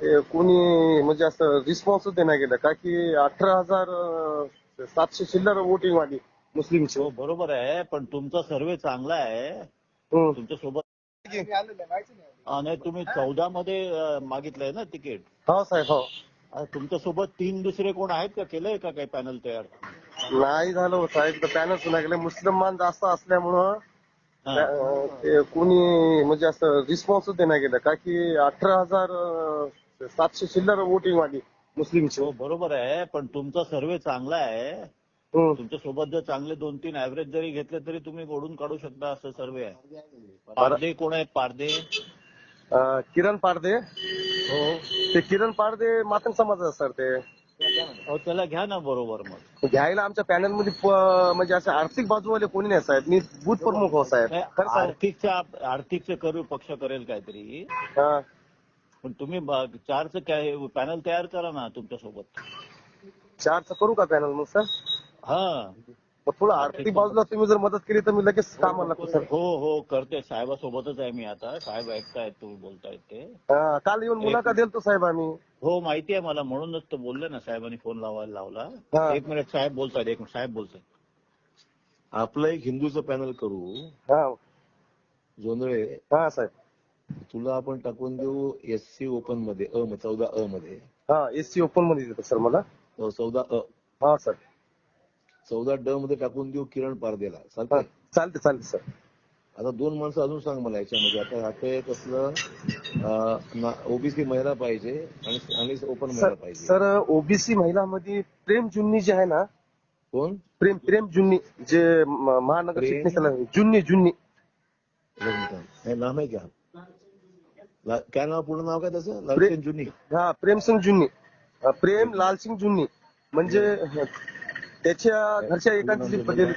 ते कोणी म्हणजे असं रिस्पॉन्सच देण्यात गेलं का की 18,700 चिल्लर वोटिंग वाली मुस्लिमची. हो बरोबर आहे, पण तुमचा सर्वे चांगला आहे. हम्म. तुमच्या सोबत नाही, तुम्ही 14 मध्ये मागितलंय ना तिकीट. हो साहेब हो. तुमच्या सोबत 3 दुसरे कोण आहेत का? केलंय का काही पॅनल तयार? नाही झालं हो साहेब, तर पॅनल सुना गेले. मुस्लिम जास्त असल्यामुळं हा. ते कोणी म्हणजे असं रिस्पॉन्सच देण्यात गेलं का की 18,700 चिल्लर वोटिंग वाली मुस्लिमची. हो बरोबर आहे, पण तुमचा सर्वे चांगला आहे. हम्म. तुमच्या सोबत जर चांगले 2-3 ऍव्हरेज जरी घेतले तरी तुम्ही ओढून काढू शकता असं सर्वे आहे. पारदे कोण आहेत? पारदे किरण पारदे. हो ते किरण पारदे मातंग समाजाचं सर ते. हो, त्याला घ्या ना बरोबर. मग घ्यायला आमच्या पॅनल मध्ये म्हणजे असं आर्थिक बाजूवाले कोणी नाही साहेब. मी बूथ प्रमुख हो साहेब. खरं सांग. आर्थिकचं करू पक्ष करेल काहीतरी, हा. पण तुम्ही 4चं पॅनल तयार करा ना तुमच्या सोबत. 4चं करू का पॅनल मग सर? हा. मग थोडं आर्थिक बाजूला तुम्ही जर मदत केली तर मी लगेच कामाला लागतो सर. हो हो करते. साहेबासोबतच आहे मी आता. साहेब ऐकतायत तुम्ही बोलतायत ते. काल येऊन मुलाखत दिलतो साहेब आम्ही. हो माहिती आहे मला, म्हणूनच तर बोलले ना, साहेबांनी फोन लावायला लावला. हा. 1 मिनिट साहेब बोलतायत. 1 मिनिट साहेब बोलतायत. आपलं एक हिंदूचं पॅनल करू. हा. जोंधळे, हा साहेब. तुला आपण टाकून देऊ SC ओपन मध्ये 14 मध्ये. हा SC ओपन मध्ये देतो सर मला. 14 हा सर. 14 मध्ये टाकून देऊ किरण पारदेला. हा, चालतंय? चालते सर. आता 2 माणसं अजून सांग मला याच्यामध्ये. आता ते कसलं ओबीसी महिला पाहिजे आणि ओपन महिला पाहिजे. सर ओबीसी महिलामध्ये प्रेम जुन्नी जे आहे ना. कोण? प्रेम जुन्नी जे महानगर चिटणीसाला जुन्नी. नाम आहे क्या? काय नाव? पूर्ण नाव काय त्याचं? लालसिंग जुन्नी. हा प्रेमसिंग जुन्नी. प्रेम लालसिंग जुन्नी म्हणजे त्याच्या घरच्या एकाची पटेल.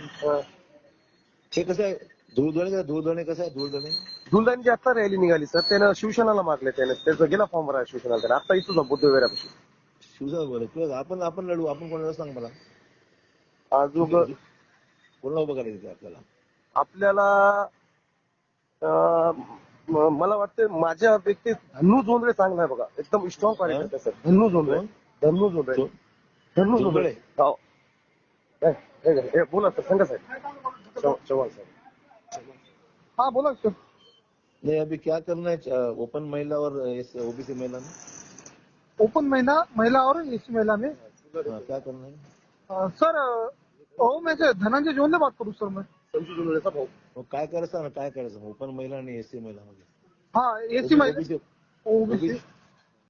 हे कसं आहे? धुळदणे कसं आहे? धुलदांची आता रॅली निघाली सर. त्यानं शिवसेनाला मागले. त्याचा गेला फॉर्म भरायला शिवसेनाला. त्याला आता इथूच बुद्ध वगैरेपासून शिवसेना आपण लढू. आपण कोणाला सांग मला. अजून कोणाला उभं करायचं आपल्याला मला वाटतं माझ्या व्यक्तीत धन्नू जोंधळे चांगला आहे बघा. एकदम स्ट्रॉंग कार्यकर्ता सर. धन्नू जोंधळे. हो. बोला सर. सांगा साहेब. चव्हाण साहेब. हा बोला सर. नहीं, अभी क्या करना है ओपन महिला और ओबीसी महिला में? ओपन महिला और एसी महिला में क्या करना है? सर मैं धनंजय जोंधळे बात करू सर. मैं संजू जोंधळेचा भाऊ. काय करायचं ओपन महिला आणि एसी महिला मध्ये? हाँ एसी महिला.